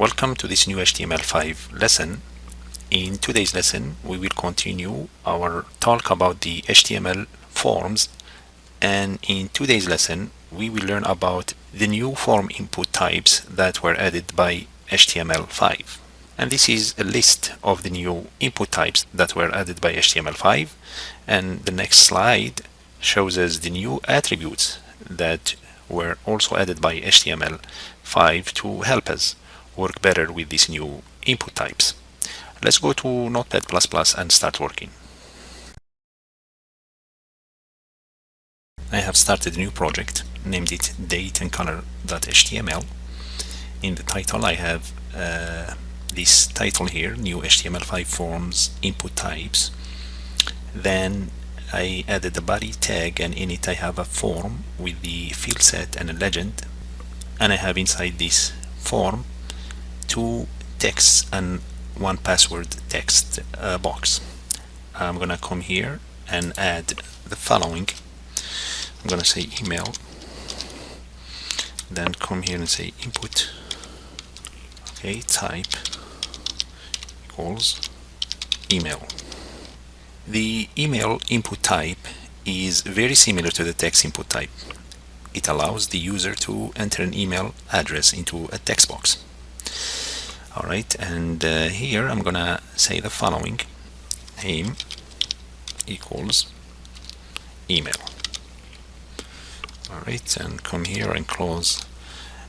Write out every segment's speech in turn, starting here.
Welcome to this new HTML5 lesson. In today's lesson, we will continue our talk about the HTML forms, and in today's lesson, we will learn about the new form input types that were added by HTML5. And this is a list of the new input types that were added by HTML5, and the next slide shows us the new attributes that were also added by HTML5 to help us work better with these new input types. Let's go to Notepad++ and start working. I have started a new project, named it dateandcolor.html. In the title I have this title here, new HTML5 forms input types. Then I added a body tag, and in it I have a form with the field set and a legend, and I have inside this form two texts and one password text box. I'm gonna come here and add the following. I'm gonna say email, then come here and say input, okay, type equals email. The email input type is very similar to the text input type. It allows the user to enter an email address into a text box. Alright, and here I'm gonna say the following: name equals email. Alright, and come here and close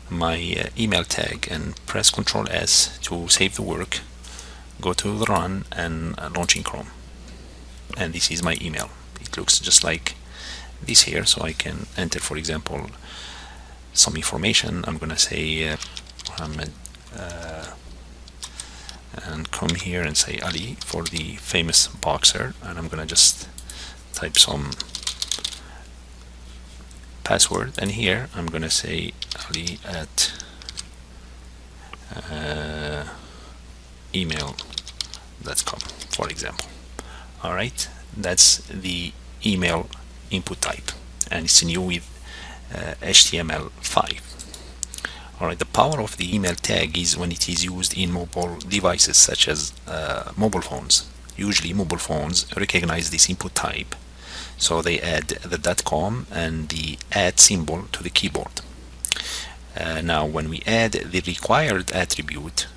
my email tag and press Ctrl S to save the work. Go to the run and launch in Chrome. And this is my email. It looks just like this here, so I can enter, for example, some information. I'm gonna say Muhammad, and come here and say Ali for the famous boxer, and I'm gonna just type some password, and here I'm gonna say Ali at email.com, for example. Alright, that's the email input type, and it's new with HTML5. Alright, the power of the email tag is when it is used in mobile devices such as mobile phones. Usually mobile phones recognize this input type, so they add the .com and the @ symbol to the keyboard. Now when we add the required attribute,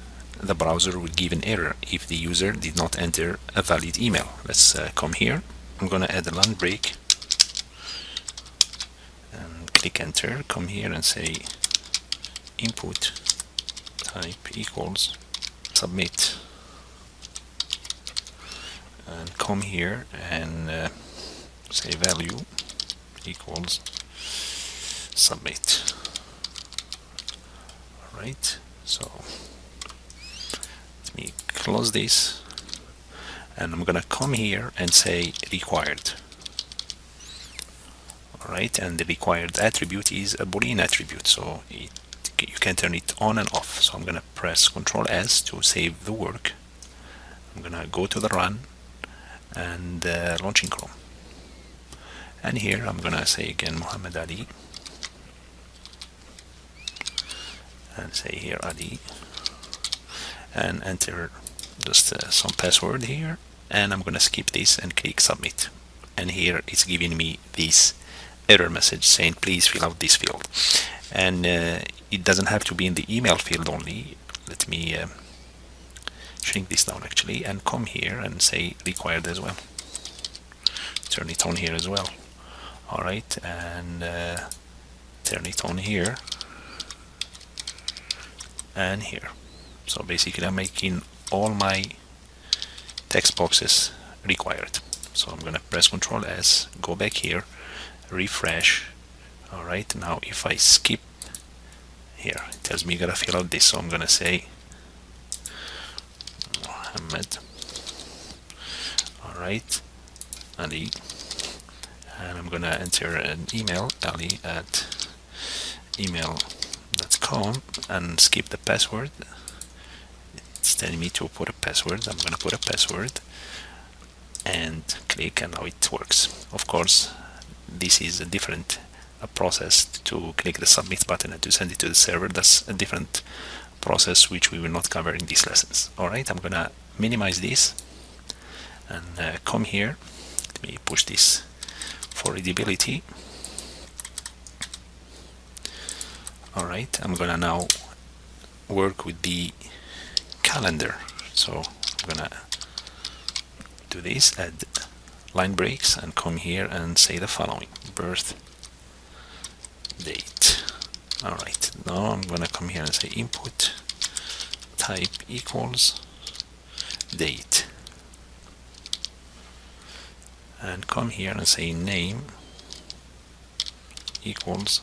the browser will give an error if the user did not enter a valid email. Let's come here. I'm gonna add a line break and click enter. Come here and say input type equals submit, and come here and say value equals submit. Alright, so let me close this, and I'm gonna come here and say required. Alright, and the required attribute is a Boolean attribute, so you can turn it on and off. So I'm gonna press Ctrl S to save the work. I'm gonna go to the run and launch in Chrome. And here I'm gonna say again Muhammad Ali, and say here Ali, and enter just some password here, and I'm gonna skip this and click submit. And here it's giving me this error message saying please fill out this field. And it doesn't have to be in the email field only. Let me shrink this down actually, and come here and say required as well. Turn it on here as well. Alright, and turn it on here and here. So basically I'm making all my text boxes required. So I'm gonna press Ctrl S, go back here, refresh. Alright, now if I skip here, it tells me you gotta fill out this, so I'm gonna say Muhammad, alright, Ali, and I'm gonna enter an email, Ali at email.com, and skip the password. It's telling me to put a password. I'm gonna put a password and click, and now it works. Of course, this is a different process to click the submit button and to send it to the server. That's a different process which we will not cover in these lessons. Alright, I'm gonna minimize this and come here. Let me push this for readability. Alright, I'm gonna now work with the calendar. So I'm gonna do this, add line breaks, and come here and say the following: birth date. Alright, now I'm gonna come here and say input type equals date, and come here and say name equals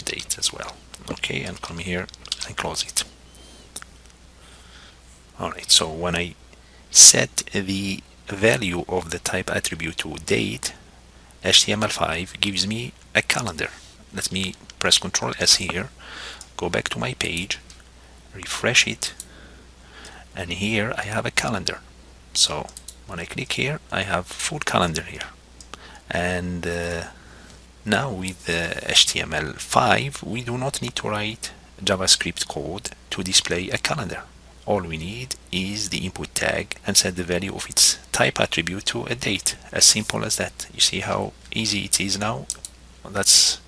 date as well. Okay, and come here and close it. Alright, so when I set the value of the type attribute to date, HTML5 gives me a calendar. Let me press Ctrl S here, go back to my page, refresh it, and here I have a calendar. So when I click here, I have full calendar here. And now with HTML5, we do not need to write JavaScript code to display a calendar. All we need is the input tag and set the value of its type attribute to a date. As simple as that. You see how easy it is now? That's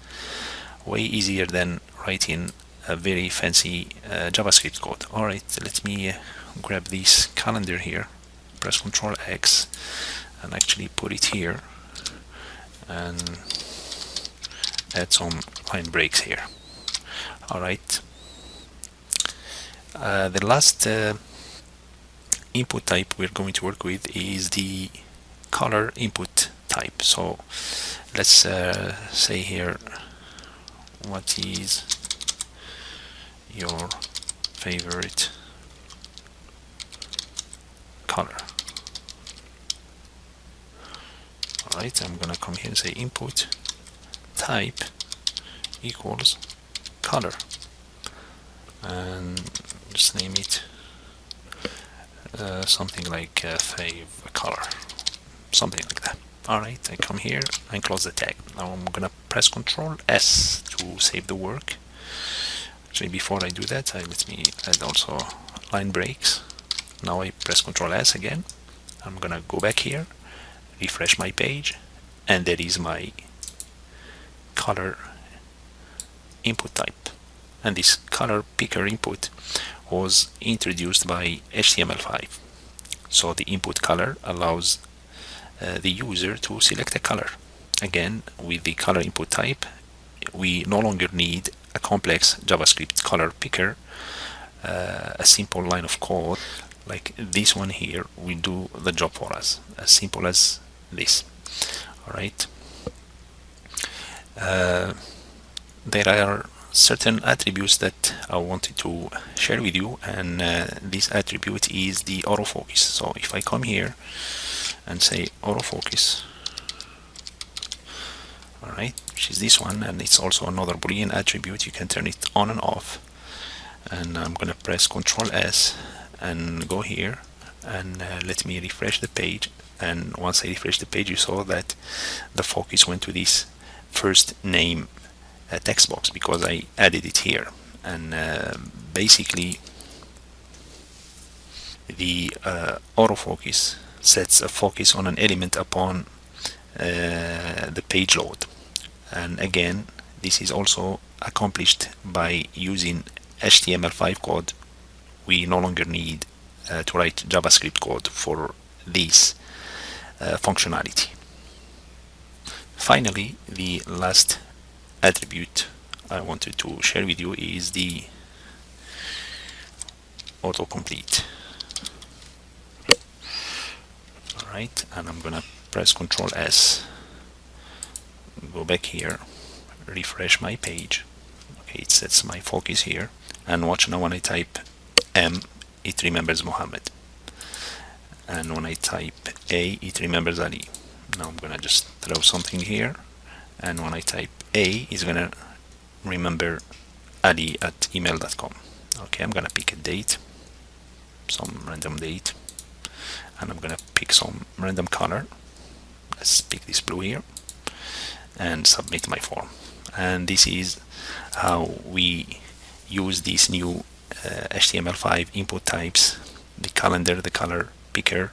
way easier than writing a very fancy JavaScript code. Alright, let me grab this calendar here, press Ctrl X, and actually put it here and add some line breaks here. Alright, the last input type we're going to work with is the color input type. So let's say here, what is your favorite color? Alright, I'm gonna come here and say input type equals color, and just name it something like fave color, something like that. Alright, I come here and close the tag. Now I'm gonna press Ctrl S to save the work. Actually, before I do that, let me add also line breaks. Now I press Ctrl S again. I'm gonna go back here, refresh my page, and there is my color input type. And this color picker input was introduced by HTML5. So the input color allows the user to select a color. Again, with the color input type, we no longer need a complex JavaScript color picker. A simple line of code like this one here will do the job for us, as simple as this. Alright, there are certain attributes that I wanted to share with you, and this attribute is the autofocus. So if I come here and say autofocus, alright, which is this one, and it's also another Boolean attribute, you can turn it on and off. And I'm gonna press Ctrl S and go here, and let me refresh the page. And once I refresh the page, you saw that the focus went to this first name text box because I added it here. And basically the autofocus sets a focus on an element upon the page load. And again, this is also accomplished by using HTML5 code. We no longer need to write JavaScript code for this functionality. Finally, the last attribute I wanted to share with you is the autocomplete. Alright, and I'm gonna press Ctrl S, go back here, refresh my page. Okay, it sets my focus here, and watch now when I type M, it remembers Muhammad, and when I type A, it remembers Ali. Now I'm gonna just throw something here, and when I type A, it's gonna remember Ali at email.com. Okay, I'm gonna pick a date, some random date, and I'm gonna pick some random color. Let's pick this blue here and submit my form. And this is how we use this new HTML5 input types, the calendar, the color picker,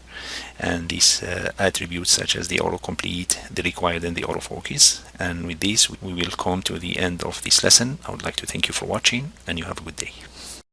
and these attributes such as the autocomplete, the required, and the autofocus. And with this, we will come to the end of this lesson. I would like to thank you for watching, and you have a good day.